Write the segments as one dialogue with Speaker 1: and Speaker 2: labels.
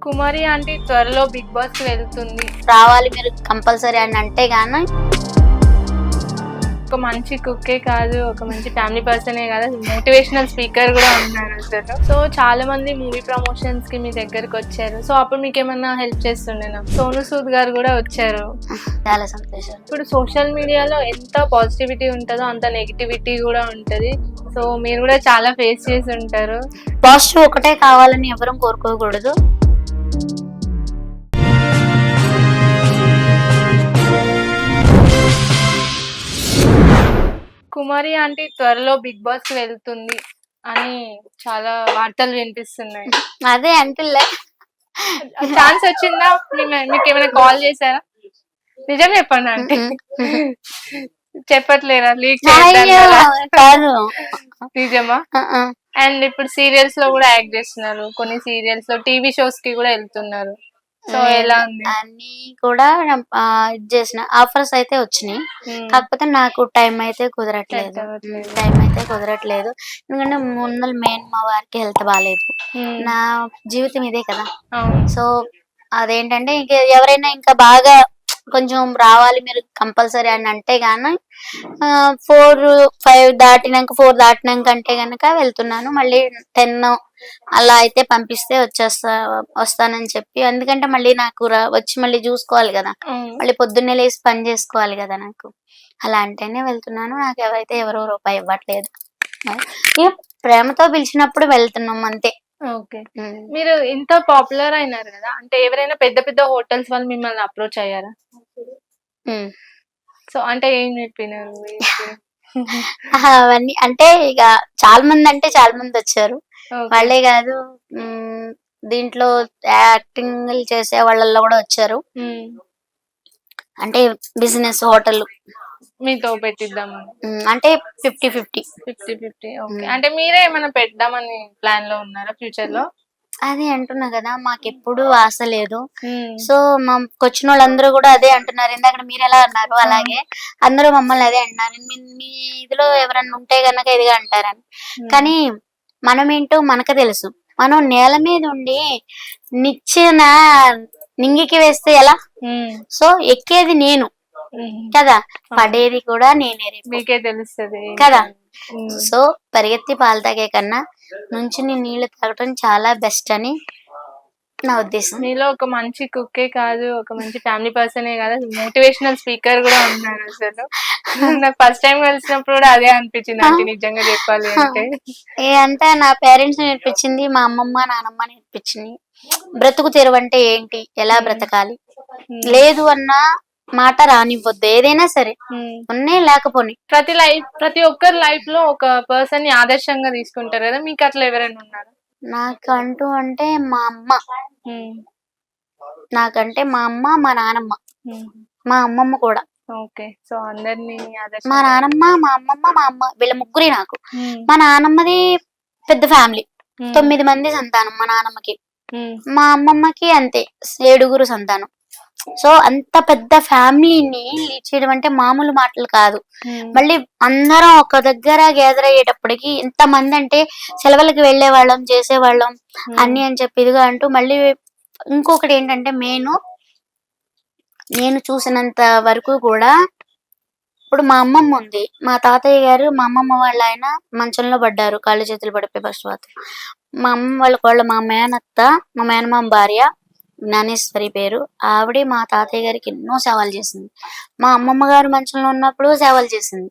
Speaker 1: కుమారి aunty త్వరలో big boss కి వెళ్తుంది.
Speaker 2: రావాలి మీరు కంపల్సరీ అని అంటే గానీ
Speaker 1: ఒక మంచి కుక్కే కాదు, ఒక మంచి ఫ్యామిలీ పర్సనే కాదు, మోటివేషనల్ స్పీకర్ కూడా ఉన్నారు అసలు. సో చాలా మంది మూవీ ప్రమోషన్స్ కి మీ దగ్గరకు వచ్చారు. సో అప్పుడు మీకు ఏమన్నా హెల్ప్ చేస్తుండేనా? సోను సూద్ గారు కూడా వచ్చారు.
Speaker 2: చాలా సంతోషం.
Speaker 1: ఇప్పుడు సోషల్ మీడియాలో ఎంత పాజిటివిటీ ఉంటుందో అంత నెగిటివిటీ కూడా ఉంటది. సో మీరు కూడా చాలా ఫేస్ చేసి ఉంటారు.
Speaker 2: పాజిటివ్ ఒకటే కావాలని ఎవరూ కోరుకోకూడదు.
Speaker 1: కుమారి ఆంటీ త్వరలో బిగ్ బాస్ కి వెళ్తుంది అని చాలా వార్తలు వినిపిస్తున్నాయి.
Speaker 2: అదే అంటులే.
Speaker 1: ఛాన్స్ వచ్చిందా? మీకు ఏమైనా కాల్ చేశారా? నిజం చెప్పండి అంటే చెప్పట్లేరా? లీక్
Speaker 2: కాదు
Speaker 1: నిజమా? అండ్ ఇప్పుడు సీరియల్స్ లో కూడా యాక్ట్ చేస్తున్నారు. కొన్ని సీరియల్స్ లో, టీవీ షోస్ కి కూడా వెళ్తున్నారు. సో ఎలా ఉంది?
Speaker 2: అన్ని కూడా ఇది చేసిన ఆఫర్స్ అయితే వచ్చినాయి. కాకపోతే నాకు టైం అయితే కుదరట్లేదు. ఎందుకంటే ముందు మెయిన్ మా వారికి హెల్త్ బాగాలేదు. నా జీవితం ఇదే కదా. సో అదేంటంటే ఇంకా ఎవరైనా ఇంకా బాగా కొంచెం రావాలి మీరు కంపల్సరీ అని అంటే గానీ 4-5 దాటినాక 4 దాటినాక అంటే గనక వెళ్తున్నాను. మళ్ళీ 10 అలా అయితే పంపిస్తే వస్తానని చెప్పి, ఎందుకంటే మళ్ళీ నాకు వచ్చి మళ్ళీ చూసుకోవాలి కదా, మళ్ళీ పొద్దున్నే లేసి పని చేసుకోవాలి కదా నాకు. అలా అంటేనే వెళ్తున్నాను. నాకు ఎవరో రూపాయి ఇవ్వట్లేదు. ఇక ప్రేమతో పిలిచినప్పుడు వెళ్తున్నాం అంతే.
Speaker 1: ఓకే. మీరు ఇంత పాపులర్ అయినారు కదా, అంటే ఎవరైనా పెద్ద పెద్ద హోటల్స్ వాళ్ళు మిమ్మల్ని అప్రోచ్ అయ్యారా? సో అంటే ఏం చెప్పినారు?
Speaker 2: అవన్నీ అంటే ఇక చాలా మంది వచ్చారు. వాళ్ళే కాదు, దీంట్లో యాక్టింగ్ చేసే వాళ్ళల్లో కూడా వచ్చారు. అంటే బిజినెస్ హోటల్
Speaker 1: మీతో పెట్టిద్దామని
Speaker 2: అంటే 50-50.
Speaker 1: ఓకే. అంటే మీరే ఏమైనా పెడదామని ప్లాన్ లో ఉన్నారా ఫ్యూచర్ లో?
Speaker 2: అదే అంటున్నా కదా, మాకెప్పుడు ఆశ లేదు. సో మాకు వచ్చిన వాళ్ళందరూ కూడా అదే అంటున్నారు. ఇందాక మీరు ఎలా అన్నారు అలాగే అందరూ మమ్మల్ని అదే అంటున్నారు. మీ ఇదిలో ఎవరన్నా ఉంటే గనక ఇదిగా అంటారని. కానీ మనం ఏంటో మనకు తెలుసు. మనం నేల మీద ఉండి నిచ్చెన నింగికి వేస్తే ఎలా? సో ఎక్కేది నేను కదా, పడేది కూడా నేనే.
Speaker 1: మీకే తెలుస్తుంది
Speaker 2: కదా. సో పరిగెత్తి పాలు తాగే కన్నా నుంచుని నీళ్లు తాగటం చాలా బెస్ట్ అని నా ఉద్దేశం.
Speaker 1: మీలో ఒక మంచి కుక్కే కాదు, ఒక మంచి ఫ్యామిలీ పర్సనే కాదు, మోటివేషనల్ స్పీకర్ కూడా ఉన్నారు అసలు. నాకు ఫస్ట్ టైం కలిసినప్పుడు కూడా అదే అనిపించింది అంటే నిజంగా చెప్పాలి అంటే.
Speaker 2: అంతా నా పేరెంట్స్ నేర్పించింది, మా అమ్మమ్మ నానమ్మ నేర్పించింది. బ్రతుకు తెరువు అంటే ఏంటి, ఎలా బ్రతకాలి, లేదు అన్న మాట రానివ్వద్దు. ఏదైనా సరే ఉన్నాయి లేకపోని
Speaker 1: ప్రతి ఒక్కరి లైఫ్ లో ఒక పర్సన్ ని ఆదర్శంగా తీసుకుంటారు కదా, మీకు అట్లా ఎవరైనా ఉన్నారు?
Speaker 2: నాకంటూ అంటే మా అమ్మ, నాకంటే మా అమ్మ, మా నానమ్మ, మా అమ్మమ్మ కూడా.
Speaker 1: ఓకే. సో అందరినీ
Speaker 2: మా నానమ్మ, మా అమ్మమ్మ, మా అమ్మ వీళ్ళ ముగ్గురి నాకు. మా నానమ్మది పెద్ద ఫ్యామిలీ, 9 మంది సంతానం మా నానమ్మకి. మా అమ్మమ్మకి అంతే 7 సంతానం. సో అంత పెద్ద ఫ్యామిలీని లీడ్ చేయడం అంటే మామూలు మాటలు కాదు. మళ్ళీ అందరం ఒక దగ్గర గ్యాదర్ అయ్యేటప్పటికి ఇంత మంది అంటే సెలవులకి వెళ్లే వాళ్ళం, చేసేవాళ్ళం అన్ని అని చెప్పి ఇదిగా అంటూ. మళ్ళీ ఇంకొకటి ఏంటంటే నేను చూసినంత వరకు కూడా ఇప్పుడు మా అమ్మమ్మ ఉంది, మా తాతయ్య గారు మా అమ్మమ్మ వాళ్ళ ఆయన మంచంలో పడ్డారు, కాళ్ళు చేతులు పడిపోయి పశువాత. మా అమ్మమ్మ వాళ్ళ మా మేనత్త, మా మేనమామ భార్య జ్ఞానేశ్వరి పేరు, ఆవిడే మా తాతయ్య గారికి ఎన్నో సేవలు చేసింది. మా అమ్మమ్మ గారు మంచంలో ఉన్నప్పుడు సేవలు చేసింది.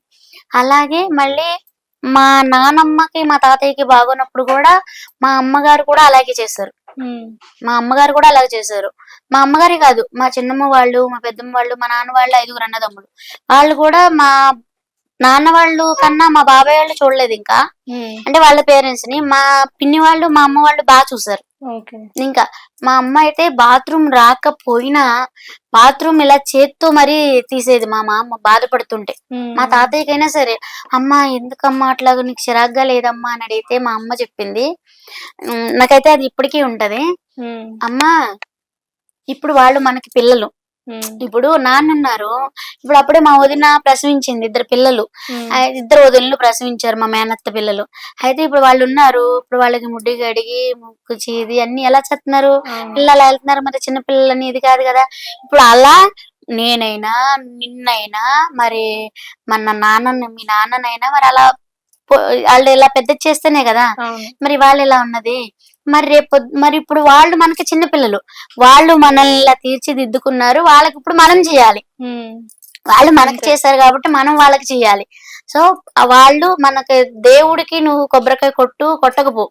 Speaker 2: అలాగే మళ్ళీ మా నానమ్మకి మా తాతయ్యకి బాగున్నప్పుడు కూడా మా అమ్మగారు కూడా అలాగే చేశారు. మా అమ్మగారి కాదు, మా చిన్నమ్మ వాళ్ళు, మా పెద్దమ్మ వాళ్ళు, మా నాన్న వాళ్ళు 5 అన్నదమ్ములు. వాళ్ళు కూడా మా నాన్న వాళ్ళు కన్నా మా బాబాయ్ వాళ్ళు చూడలేదు ఇంకా, అంటే వాళ్ళ పేరెంట్స్ ని. మా పిన్ని వాళ్ళు, మా అమ్మ వాళ్ళు బాగా చూసారు. ఇంకా మా అమ్మ అయితే బాత్రూమ్ రాకపోయినా బాత్రూమ్ ఇలా చేత్తో మరీ తీసేది మా అమ్మ బాధపడుతుంటే. మా తాతయ్యకైనా సరే, అమ్మ ఎందుకమ్మా అట్లాగా, నీకు చిరాగ్గా లేదమ్మా అని అడిగితే మా అమ్మ చెప్పింది, నాకైతే అది ఇప్పటికీ ఉంటది. అమ్మా ఇప్పుడు వాళ్ళు మనకి పిల్లలు,
Speaker 1: ఉమ్,
Speaker 2: ఇప్పుడు నాన్న ఉన్నారు. ఇప్పుడు అప్పుడే మా వదిన ప్రసవించింది, ఇద్దరు పిల్లలు.
Speaker 1: ఉమ్,
Speaker 2: ఇద్దరు వదినలు ప్రసవించారు, మా మేనత్త పిల్లలు. అయితే ఇప్పుడు వాళ్ళు ఉన్నారు. ఇప్పుడు వాళ్ళకి ముడ్డి కడిగి ముక్కు చీది అన్ని ఎలా చేస్తున్నారు,
Speaker 1: అవును.
Speaker 2: పిల్లలు వెళ్తున్నారు. మరి చిన్న పిల్లలని ఇది కాదు కదా. ఇప్పుడు అలా నేనైనా, నిన్నైనా, మరి మన నాన్న మీ నాన్ననైనా మరి అలా వాళ్ళు ఇలా పెద్ద చేస్తేనే కదా
Speaker 1: అవును.
Speaker 2: మరి వాళ్ళు ఇలా ఉన్నది. మరి రేపు మరి ఇప్పుడు వాళ్ళు మనకి చిన్న పిల్లలు, వాళ్ళు మనల్ని ఇలా తీర్చిదిద్దుకున్నారు. వాళ్ళకి ఇప్పుడు మనం చేయాలి.
Speaker 1: ఉమ్,
Speaker 2: వాళ్ళు మనకి
Speaker 1: అంతే.
Speaker 2: చేశారు కాబట్టి మనం వాళ్ళకి చేయాలి. సో వాళ్ళు మనకి దేవుడికి నువ్వు కొబ్బరికాయ కొట్టకపో,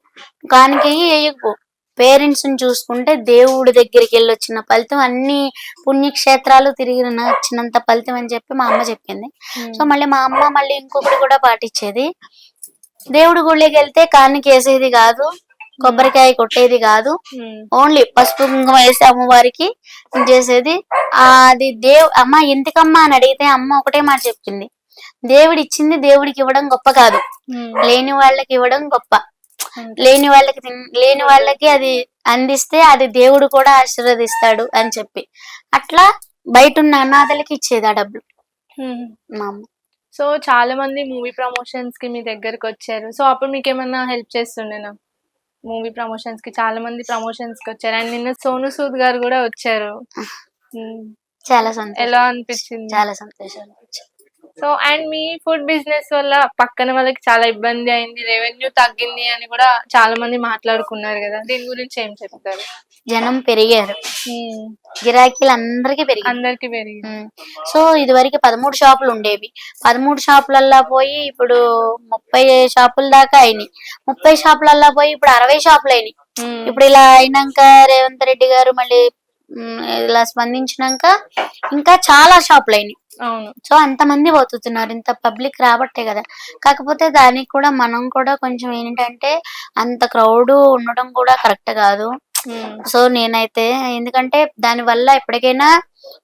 Speaker 2: కానికి వేయకపో, పేరెంట్స్ ని చూసుకుంటే దేవుడి దగ్గరికి వెళ్ళి వచ్చిన ఫలితం అన్ని పుణ్యక్షేత్రాలు తిరిగి వచ్చినంత ఫలితం అని చెప్పి మా అమ్మ చెప్పింది. సో
Speaker 1: ఉమ్,
Speaker 2: మళ్ళీ మా అమ్మ మళ్ళీ ఇంకొకటి కూడా పాటించేది. దేవుడి గుళ్ళకి వెళ్తే కానికి వేసేది కాదు, కొబ్బరికాయ కొట్టేది కాదు,
Speaker 1: ఉమ్,
Speaker 2: ఓన్లీ పసుపు కుంకుమ వేసి అమ్మవారికి చేసేది. అది అమ్మ ఎందుకమ్మా అని అడిగితే అమ్మ ఒకటే మాట చెప్పింది, దేవుడి ఇచ్చింది దేవుడికి ఇవ్వడం గొప్ప కాదు,
Speaker 1: ఉమ్,
Speaker 2: లేని వాళ్ళకి ఇవ్వడం గొప్ప.
Speaker 1: అంతే.
Speaker 2: లేని వాళ్ళకి అది అందిస్తే అది దేవుడు కూడా ఆశీర్వదిస్తాడు అని చెప్పి అట్లా బయట ఉన్న అనాథలకి ఇచ్చేది ఆ డబ్బులు
Speaker 1: ఉమ్.
Speaker 2: మా అమ్మ.
Speaker 1: సో చాలా మంది మూవీ ప్రమోషన్స్ కి మీ దగ్గరకు వచ్చారు. సో అప్పుడు మీకు ఏమన్నా హెల్ప్ చేస్తుండేనా? మూవీ ప్రమోషన్స్ కి చాలా మంది ప్రమోషన్స్ కి వచ్చారు. అండ్ నిన్న సోను సూద్ గారు కూడా వచ్చారు. ఉమ్,
Speaker 2: చాలా
Speaker 1: ఎలా
Speaker 2: సంతోషం,
Speaker 1: అనిపించింది?
Speaker 2: చాలా సంతోషం అనిపించింది.
Speaker 1: So and me food business వల్ల పక్కన వాళ్ళకి చాలా ఇబ్బంది అయింది, రెవెన్యూ తగ్గింది అని కూడా చాలా మంది మాట్లాడుకున్నారు కదా, దీని గురించి ఏం చెప్తారు?
Speaker 2: జనం పెరిగారు,
Speaker 1: ఉమ్,
Speaker 2: గిరాకీలు అందరికి పెరిగింది.
Speaker 1: అందరికి పెరిగింది.
Speaker 2: సో ఇది వరకు 13 షాపులు ఉండేవి. 13 షాపులల్లా పోయి ఇప్పుడు 30 షాపుల దాకా అయినాయి. 30 షాపులల్లా పోయి ఇప్పుడు 60 షాపులు అయినాయి.
Speaker 1: ఉమ్,
Speaker 2: ఇప్పుడు ఇలా అయినాక రేవంత్ రెడ్డి గారు మళ్ళీ ఇలా స్పందించినాక ఇంకా చాలా షాపులు అయినాయి.
Speaker 1: అవును.
Speaker 2: సో అంతమంది బతుకుతున్నారు, ఇంత పబ్లిక్ రాబట్టే కదా. కాకపోతే దానికి కూడా మనం కూడా కొంచెం ఏంటంటే అంత క్రౌడ్ ఉండడం కూడా కరెక్ట్ కాదు.
Speaker 1: ఉమ్,
Speaker 2: సో నేనైతే ఎందుకంటే దాని వల్ల ఎప్పటికైనా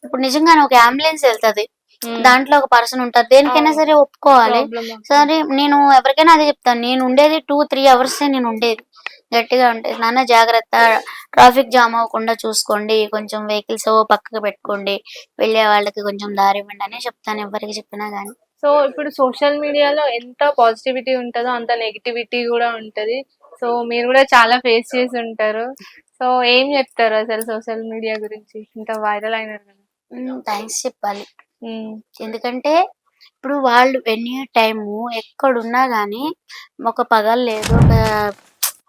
Speaker 2: ఇప్పుడు నిజంగానే ఒక అంబులెన్స్ వెళ్తది,
Speaker 1: ఉమ్,
Speaker 2: దాంట్లో ఒక పర్సన్ ఉంటారు, దేనికైనా
Speaker 1: అవును.
Speaker 2: సరే ఒప్పుకోవాలి.
Speaker 1: ప్రాబ్లమ్.
Speaker 2: సరే నేను ఎవరికైనా అదే చెప్తాను, నేను ఉండేది 2-3 అవర్స్ నేను ఉండేది. గట్టిగా ఉంటే నాన్న జాగ్రత్త, ట్రాఫిక్ జామ్ అవ్వకుండా చూసుకోండి, కొంచెం వెహికల్స్ పక్కకు పెట్టుకోండి, వెళ్ళే వాళ్ళకి కొంచెం దారి ఇవ్వండి అనే చెప్తాను ఎవరికి చెప్పినా గానీ.
Speaker 1: సో ఇప్పుడు సోషల్ మీడియాలో ఎంత పాజిటివిటీ ఉంటుందో అంత నెగిటివిటీ కూడా ఉంటది. సో మీరు కూడా చాలా ఫేస్ చేసి ఉంటారు. సో ఏం చెప్తారు అసలు సోషల్ మీడియా గురించి? ఇంత వైరల్ అయినారు కదా.
Speaker 2: థ్యాంక్స్ చెప్పాలి.
Speaker 1: ఉమ్,
Speaker 2: ఎందుకంటే ఇప్పుడు వాళ్ళు ఎనీ టైము ఎక్కడున్నా గానీ ఒక పగలు లేదు, ఒక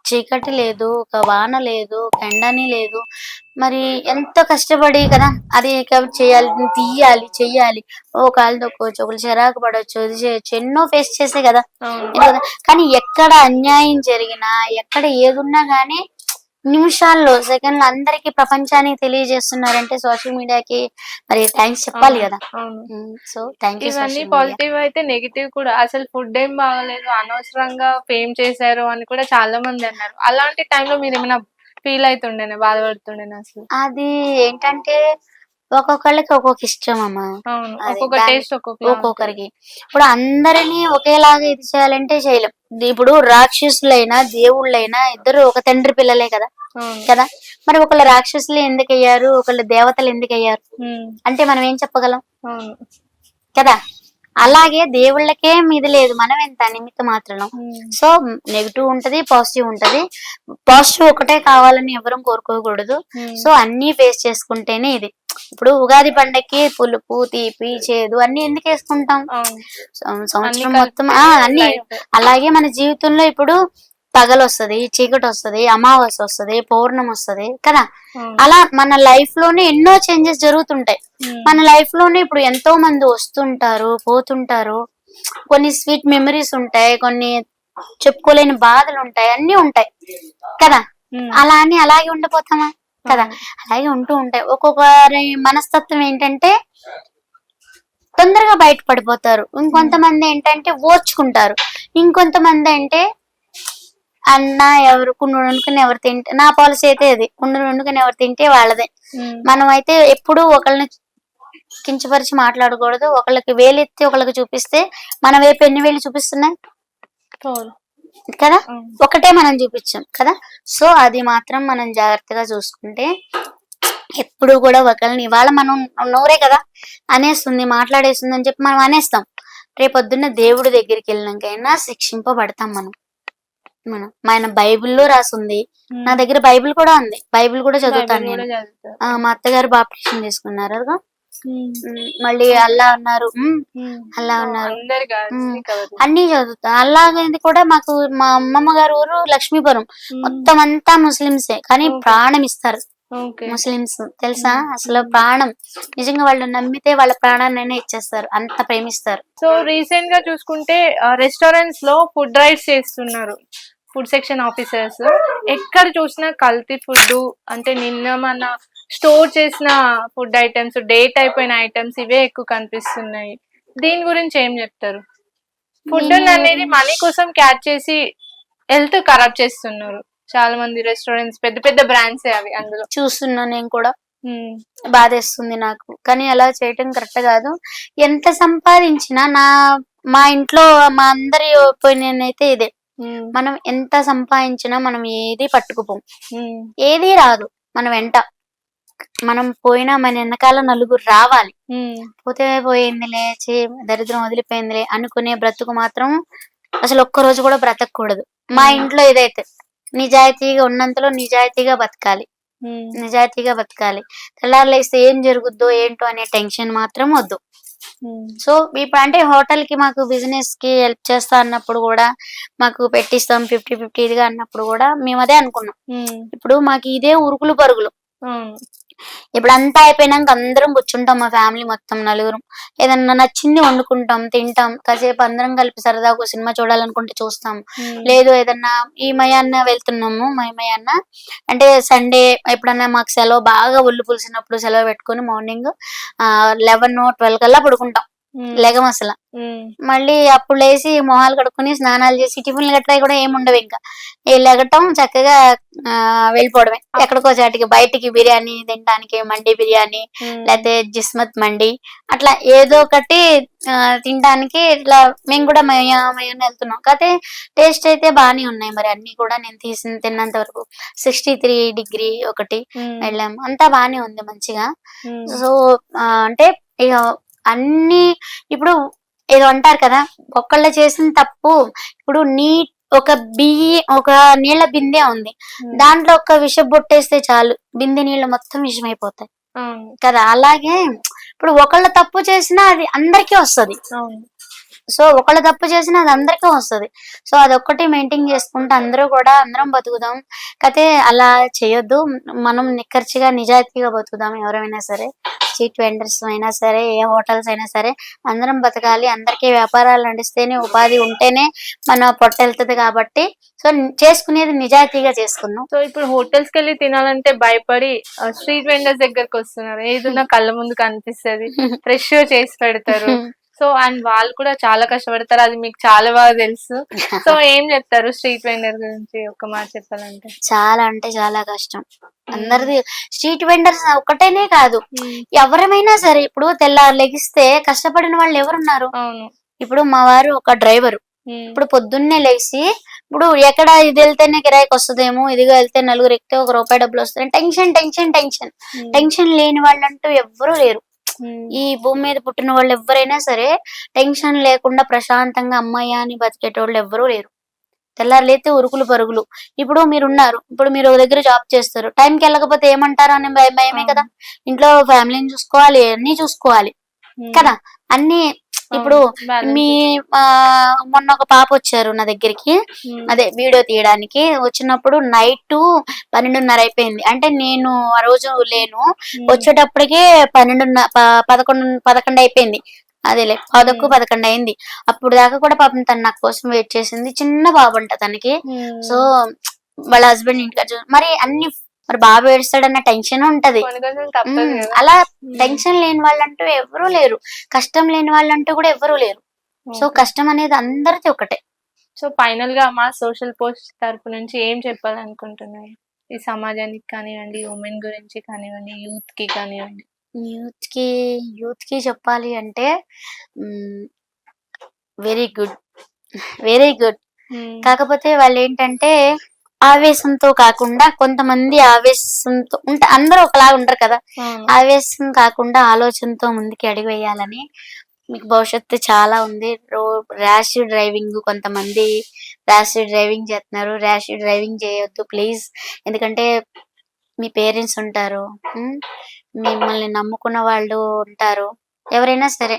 Speaker 2: చీకటి లేదు, ఒక వాన లేదు, ఒక ఎండని లేదు. మరి ఎంతో కష్టపడి కదా అది చేయాలి, తీయాలి, చెయ్యాలి. ఓ కాలు తొక్కోవచ్చు, ఒకరు చిరాకు పడవచ్చు, ఇది చేయొచ్చు, ఎన్నో ఫేస్ చేసే కదా.
Speaker 1: అవును.
Speaker 2: కానీ ఎక్కడ అన్యాయం జరిగినా, ఎక్కడ ఏదున్నా గానీ నిమిషాల్లో సెకండ్లు అందరికి ప్రపంచానికి తెలియజేస్తున్నారంటే సోషల్ మీడియాకి మరి థ్యాంక్స్ చెప్పాలి
Speaker 1: అవును.
Speaker 2: కదా.
Speaker 1: అవును.
Speaker 2: సో థ్యాంక్ యూ
Speaker 1: ఇవన్నీ
Speaker 2: సోషల్ మీడియా.
Speaker 1: పాజిటివ్ అయితే, నెగిటివ్ కూడా. అసలు ఫుడ్ ఏం బాగలేదు, అనవసరంగా ఫేమ్ చేశారు అని కూడా చాలా మంది అన్నారు. అలాంటి టైంలో మీరు ఏమైనా ఫీల్ అవుతుండేనా, బాధపడుతుండేనా అసలు?
Speaker 2: అది ఏంటంటే ఒక్కొక్కళ్ళకి ఒక్కొక్క ఇష్టం అమ్మ.
Speaker 1: అవును.
Speaker 2: అది
Speaker 1: ఒక్కొక్క
Speaker 2: దాని
Speaker 1: టేస్ట్ ఒక్కొక్కలా ఉంటది.
Speaker 2: ఒక్కొక్కరికి ఇప్పుడు అందరినీ ఒకేలాగా ఇది చేయాలంటే చేయలేం. ఇప్పుడు రాక్షసులైనా దేవుళ్ళైనా ఇద్దరు ఒక తండ్రి పిల్లలే కదా.
Speaker 1: అవును.
Speaker 2: కదా మరి ఒకళ్ళు రాక్షసులు ఎందుకు అయ్యారు, ఒకళ్ళు దేవతలు ఎందుకు అయ్యారు
Speaker 1: ఉమ్,
Speaker 2: అంటే మనం ఏం చెప్పగలం
Speaker 1: అవును.
Speaker 2: కదా. అలాగే దేవుళ్ళకేం ఇది లేదు, మనం ఎంత నిమిత్త మాత్రం.
Speaker 1: ఉమ్,
Speaker 2: సో నెగిటివ్ ఉంటది, పాజిటివ్ ఉంటది. పాజిటివ్ ఒకటే కావాలని ఎవరూ కోరుకోకూడదు.
Speaker 1: ఉమ్,
Speaker 2: సో అన్ని ఫేస్ చేసుకుంటేనే ఇది. ఇప్పుడు ఉగాది పండక్కి పులుపు తీపి చేదు అన్ని ఎందుకు వేసుకుంటాం,
Speaker 1: అవును. అన్ని
Speaker 2: సంవత్సరం మొత్తం
Speaker 1: కలిపితేనే
Speaker 2: అన్ని.
Speaker 1: లైఫ్.
Speaker 2: అలాగే మన జీవితంలో ఇప్పుడు పగలు వస్తది, చీకటి వస్తది, అమావాస్య వస్తది, పౌర్ణమి వస్తది కదా.
Speaker 1: అవును.
Speaker 2: అలా మన లైఫ్ లోనే ఎన్నో చేంజెస్ జరుగుతుంటాయి.
Speaker 1: ఉమ్,
Speaker 2: మన లైఫ్ లోనే ఇప్పుడు ఎంతో మంది వస్తుంటారు, పోతుంటారు. కొన్ని స్వీట్ మెమరీస్ ఉంటాయి, కొన్ని చెప్పుకోలేని బాధలు ఉంటాయి, అన్ని ఉంటాయి కదా.
Speaker 1: ఉమ్,
Speaker 2: అలా అని అలాగే ఉండిపోతామా కదా.
Speaker 1: అవును.
Speaker 2: అలాగే ఉంటూ ఉంటాయి. ఒక్కొక్కరి మనస్తత్వం ఏంటంటే తొందరగా బయటపడిపోతారు, ఇంకొంతమంది ఏంటంటే ఓర్చుకుంటారు, ఇంకొంతమంది అంటే అన్న ఎవరు కుండు వండుకుని ఎవరు తింటే, నా పాలసీ అయితే అది కుండు వండుకుని ఎవరు తింటే వాళ్ళదే.
Speaker 1: ఉమ్,
Speaker 2: మనం అయితే ఎప్పుడు ఒకళ్ళని కించపరిచి మాట్లాడకూడదు. ఒకళ్ళకి వేలెత్తి ఒకళ్ళకి చూపిస్తే మన వైపు ఎన్ని వేలు చూపిస్తున్నాయి
Speaker 1: అవును.
Speaker 2: కదా,
Speaker 1: అవును.
Speaker 2: ఒకటే మనం చూపించాం కదా. సో అది మాత్రం మనం జాగ్రత్తగా చూసుకుంటే ఎప్పుడు కూడా ఒకరిని ఇవాళ మనం నోరే కదా అనేస్తుంది, మాట్లాడేస్తుంది అని చెప్పి మనం అనేస్తాం. రేపొద్దున్న దేవుడి దగ్గరికి వెళ్ళినాకైనా శిక్షింపబడతాం మనం మన బైబిల్లో రాసుంది. నా దగ్గర బైబిల్ కూడా ఉంది, బైబిల్ కూడా చదువుతాను
Speaker 1: బైబిల్
Speaker 2: నేను.
Speaker 1: కూడా చదువుతారు.
Speaker 2: మా అత్తగారు బాప్టిజం తీసుకున్నారు అదిగో. మళ్ళీ అల్లా ఉన్నారు, అల్లా ఉన్నారు,
Speaker 1: అందరు కాదు,
Speaker 2: అన్ని చదువుతా. అల్లాగైంది కూడా మాకు మా అమ్మమ్మ గారు ఊరు లక్ష్మీపురం, మొత్తం అంతా ముస్లిమ్సే, కానీ ప్రాణం ఇస్తారు ముస్లిమ్స్, తెలుసా? అసలు ప్రాణం, నిజంగా వాళ్ళు నమ్మితే వాళ్ళ ప్రాణాన్ని ఇచ్చేస్తారు, అంత ప్రేమిస్తారు.
Speaker 1: సో రీసెంట్ గా చూసుకుంటే రెస్టారెంట్స్ లో ఫుడ్ రైడ్స్ చేస్తున్నారు ఫుడ్ సెక్షన్ ఆఫీసర్స్. ఎక్కడ చూసినా కల్తీ ఫుడ్, అంటే నిన్న మన స్టోర్ చేసిన ఫుడ్ ఐటమ్స్, డేట్ అయిపోయిన ఐటమ్స్ ఇవే ఎక్కువ కనిపిస్తున్నాయి. దీని గురించి ఏం చెప్తారు? ఫుడ్ అనేది మనీ కోసం క్యాచ్ చేసి హెల్త్ ఖరాబ్ చేస్తున్నారు చాలా మంది రెస్టారెంట్స్, పెద్ద పెద్ద బ్రాండ్స్ అవి. అందులో చూస్తున్నా
Speaker 2: నేను కూడా, బాధేస్తుంది నాకు. కానీ అలా చేయటం కరెక్ట్ కాదు. ఎంత సంపాదించినా మా ఇంట్లో మా అందరి ఒపీనియన్ అయితే ఇదే, మనం ఎంత సంపాదించినా మనం ఏది పట్టుకుపోం, ఏది రాదు మన వెంట. మనం పోయినా మన వెనకాల నలుగురు రావాలి. పోతే పోయిందిలే, దరిద్రం వదిలిపోయిందిలే అనుకునే బ్రతుకు మాత్రం అసలు ఒక్క రోజు కూడా బ్రతకూడదు. మా ఇంట్లో ఇదైతే నిజాయితీగా ఉన్నంతలో నిజాయితీగా బతకాలి, నిజాయితీగా బతకాలి. తెల్లారులేస్తే ఏం జరుగుద్దో ఏంటో అనే టెన్షన్ మాత్రం వద్దు. సో ఇప్పుడు అంటే హోటల్ కి మాకు బిజినెస్ కి హెల్ప్ చేస్తా అన్నప్పుడు కూడా, మాకు పెట్టిస్తాం 50-50 ఇదిగా అన్నప్పుడు కూడా మేము అదే అనుకున్నాం. ఇప్పుడు మాకు ఇదే ఉరుకులు పరుగులు. ఇప్పుడు అంతా అయిపోయినాక అందరం కూర్చుంటాం, మా ఫ్యామిలీ మొత్తం నలుగురం, ఏదన్నా నచ్చింది వండుకుంటాం, తింటాం, కాసేపు అందరం కలిపి సరదాగా సినిమా చూడాలనుకుంటే చూస్తాం. లేదు ఏదన్నా ఈ మయాన్న వెళ్తున్నాము, మయాన్న అంటే సండే ఎప్పుడన్నా మాకు సెలవు బాగా ఒళ్ళు పులిసినప్పుడు సెలవు పెట్టుకుని మార్నింగ్ 11-12 కల్లా పడుకుంటాం, లెగం అసలు. మళ్ళీ అప్పుడు లేచి మొహాలు కడుక్కుని స్నానాలు చేసి టిఫిన్లు గట్రా కూడా ఏమి ఉండవు, ఇంకా లెగటం చక్కగా వెళ్ళిపోవడమే ఎక్కడికో చాటికి, బయటికి బిర్యానీ తినడానికి, మండి బిర్యానీ లేకపోతే జిస్మత్ మండి, అట్లా ఏదో ఒకటి తినడానికి ఇట్లా మేము కూడా వెళ్తున్నాం. కాకపోతే టేస్ట్ అయితే బాగానే ఉన్నాయి మరి అన్ని కూడా. నేను తిన్నంత వరకు 63 డిగ్రీ ఒకటి వెళ్ళాము, అంతా బాగానే ఉంది మంచిగా. సో అంటే ఇక అన్ని ఇప్పుడు ఏదో అంటారు కదా, ఒక్కళ్ళ చేసిన తప్పు. ఇప్పుడు ఒక నీళ్ల బిందె ఉంది, దాంట్లో ఒక విషం బొట్టేస్తే చాలు, బిందె నీళ్ళు మొత్తం విషమైపోతాయి కదా. అలాగే ఇప్పుడు ఒకళ్ళ తప్పు చేసినా అది అందరికీ వస్తుంది. సో ఒకళ్ళ తప్పు చేసినా అది అందరికీ వస్తుంది. సో అదొక్కటి మెయింటైన్ చేసుకుంటే అందరం బతుకుదాం. కాకపోతే అలా చేయొద్దు, మనం నిక్కర్చిగా నిజాయితీగా బతుకుదాం. ఎవరైనా సరే, స్ట్రీట్ వెండర్స్ అయినా సరే, ఏ హోటల్స్ అయినా సరే, అందరం బతకాలి. అందరికీ వ్యాపారాలు నడిస్తేనే, ఉపాధి ఉంటేనే మన పొట్ట వెళ్తుంది. కాబట్టి సో చేసుకునేది నిజాయితీగా చేసుకుందాం.
Speaker 1: సో ఇప్పుడు హోటల్స్ కి వెళ్ళి తినాలంటే భయపడి స్ట్రీట్ వెండర్స్ దగ్గరకు వస్తున్నారు. ఏదన్నా కళ్ళ ముందు కనిపిస్తుంది, ఫ్రెష్ చేసి పెడతారు. సో అండ్ వాళ్ళు కూడా చాలా కష్టపడతారు, అది మీకు చాలా బాగా తెలుసు. సో ఏం చెప్తారు స్ట్రీట్ వెండర్ గురించి ఒక మాట చెప్పాలంటే?
Speaker 2: చాలా అంటే చాలా కష్టం అందరిది. స్ట్రీట్ వెండర్స్ ఒకటేనే కాదు, ఎవరమైనా సరే. ఇప్పుడు తెల్లారు లెగిస్తే కష్టపడిన వాళ్ళు ఎవరున్నారు? ఇప్పుడు మా వారు ఒక డ్రైవరు, ఇప్పుడు పొద్దున్నే లేచి ఇప్పుడు ఎక్కడ ఇది వెళ్తేనే కిరాయికి వస్తుందేమో, ఇదిగా వెళ్తే నలుగురు ఎక్కితే ₹1 డబ్బులు వస్తాయి, టెన్షన్ టెన్షన్ టెన్షన్ టెన్షన్ లేని వాళ్ళంటూ ఎవ్వరూ లేరు. ఈ భూమి మీద పుట్టిన వాళ్ళు ఎవరైనా సరే టెన్షన్ లేకుండా ప్రశాంతంగా అమ్మాయి అని బతికేటోళ్ళు ఎవ్వరూ లేరు. తెల్లారులైతే ఉరుకులు పరుగులు. ఇప్పుడు మీరున్నారు, ఇప్పుడు మీరు ఒక దగ్గర జాబ్ చేస్తారు, టైంకి వెళ్ళకపోతే ఏమంటారా అనే భయమే కదా. ఇంట్లో ఫ్యామిలీని చూసుకోవాలి, అన్ని చూసుకోవాలి కదా, అన్ని. ఇప్పుడు మొన్న ఒక పాప వచ్చారు నా దగ్గరికి, అదే వీడియో తీయడానికి వచ్చినప్పుడు నైట్ 12:30 అయిపోయింది. అంటే నేను ఆ రోజు లేను, వచ్చేటప్పటికే 11 అయిపోయింది. అదేలే 11 అయింది. అప్పుడు దాకా కూడా పాపం తను నా కోసం వెయిట్ చేసింది. చిన్న బాబు అంట తనకి. సో వాళ్ళ హస్బెండ్ ఇంటికి మరి అన్ని, మరి బాబు ఏడుస్తాడన్న టెన్షన్ ఉంటది. అలా టెన్షన్ లేని వాళ్ళంటూ ఎవరూ లేరు, కష్టం లేని వాళ్ళంటూ కూడా ఎవరూ లేరు. సో కష్టం అనేది అందరిది ఒకటే.
Speaker 1: సో ఫైనల్ గా మా సోషల్ పోస్ట్ తరపు నుంచి ఏం చెప్పాలనుకుంటున్నారు ఈ సమాజానికి కానివ్వండి, ఉమెన్ గురించి కానివ్వండి, యూత్ కి కానివ్వండి?
Speaker 2: యూత్ కి చెప్పాలి అంటే వెరీ గుడ్, వెరీ గుడ్. కాకపోతే వాళ్ళు ఏంటంటే ఆవేశంతో కాకుండా కొంతమంది ఆవేశంతో ఉంటే అందరూ ఒకలాగా ఉంటారు కదా.
Speaker 1: అవును.
Speaker 2: ఆవేశం కాకుండా ఆలోచనతో ముందుకి అడుగు వేయాలని, మీకు భవిష్యత్తు చాలా ఉంది. ర్యాష్ డ్రైవింగ్ కొంతమంది ర్యాష్ డ్రైవింగ్ చేస్తున్నారు. ర్యాష్ డ్రైవింగ్ చేయొద్దు ప్లీజ్. ఎందుకంటే మీ పేరెంట్స్ ఉంటారు. హ్మ్. మిమ్మల్ని నమ్ముకున్న వాళ్ళు ఉంటారు. ఎవరైనా సరే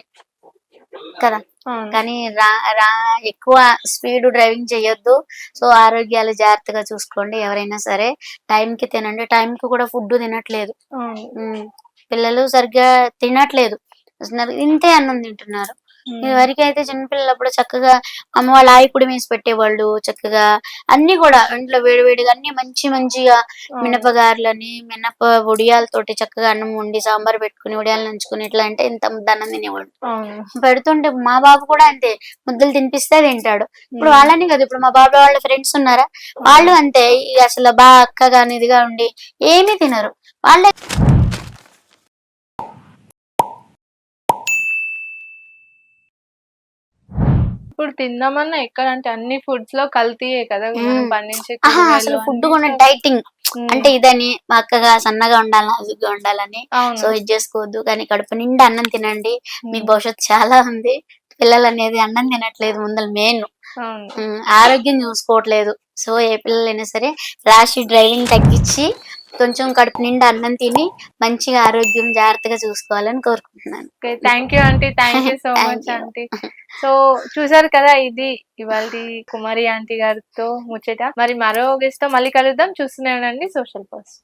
Speaker 2: కదా.
Speaker 1: అవును.
Speaker 2: కానీ రా రా ఎక్కువ స్పీడ్ డ్రైవింగ్ చేయొద్దు. సో, ఆరోగ్యాలు జాగ్రత్తగా చూసుకోండి. ఎవరైనా సరే టైంకి తినండి. టైంకి కూడా ఫుడ్ తినట్లేదు.
Speaker 1: అవును.
Speaker 2: హ్మ్. పిల్లలు సరిగ్గా తినట్లేదు. అసలు ఇంతే అన్నం తింటున్నారు.
Speaker 1: ఉమ్.
Speaker 2: ఇదివరకైతే చిన్న పిల్లలప్పుడు చక్కగా అమ్మ వాళ్ళు ఆయిపుడి వేసి పెట్టేవాళ్ళు. చక్కగా అన్నీ కూడా ఇంట్లో వేడివేడిగా అన్నీ మంచిగా
Speaker 1: అవును.
Speaker 2: మినపగారెలని, మినప వడియాలతోటి చక్కగా అన్నం వండి, సాంబార్ పెట్టుకొని, వడియాలు నంచుకొని ఇట్లా అంటే ఇంత ముద్దన్నం తినేవాళ్ళు.
Speaker 1: అవును.
Speaker 2: పెడుతుంటే మా బాబు కూడా అంతే. ముద్దలు తినిపిస్తే తింటాడు. ఇప్పుడు
Speaker 1: ఉమ్.
Speaker 2: వాళ్ళని కదా, ఇప్పుడు మా బాబాయ్ వాళ్ళ ఫ్రెండ్స్ ఉన్నారా? వాళ్ళు అంతే. ఇగ అసలు అక్కగాని ఇదిగా ఉండి ఏమీ తినరు. వాళ్ళే
Speaker 1: ఇప్పుడు తిందామన్నా ఎక్కడంటే అన్ని ఫుడ్స్ లో కల్తీయే కదా మనం పండించే
Speaker 2: అసలు
Speaker 1: కూరగాయలు
Speaker 2: ఫుడ్ కూడా
Speaker 1: అన్నిట్లో.
Speaker 2: డైటింగ్
Speaker 1: ఉమ్.
Speaker 2: అంటే ఇదని చక్కగా సన్నగా ఉండాలి, నాజూగ్గా ఉండాలని. సో,
Speaker 1: అవును.
Speaker 2: ఇది చేసుకోవద్దు. కానీ కడుపు నిండా అన్నం తినండి. మీకు
Speaker 1: ఉమ్.
Speaker 2: భవిష్యత్తు చాలా ఉంది. పిల్లలు అనేది అన్నం తినట్లేదు ముందల మెయిన్.
Speaker 1: అవును.
Speaker 2: ఆరోగ్యం చూసుకోవట్లేదు. సో, ఏ పిల్లలైనా సరే ర్యాష్ డ్రైవింగ్ తగ్గించి కొంచెం కడుపు నిండా అన్నం తిని మంచిగా ఆరోగ్యం జాగ్రత్తగా చూసుకోవాలని కోరుకుంటున్నాను.
Speaker 1: Okay. Thank you aunty. Thank you so
Speaker 2: thank
Speaker 1: much
Speaker 2: you.
Speaker 1: Aunty. So చూసారు కదా, ఇది ఇవాల్టి కుమారి ఆంటీ గారితో ముచ్చట. మరి మరో గెస్ట్ తో మళ్ళీ కలుద్దాం. చూస్తూనే ఉండండి సోషల్ పోస్ట్.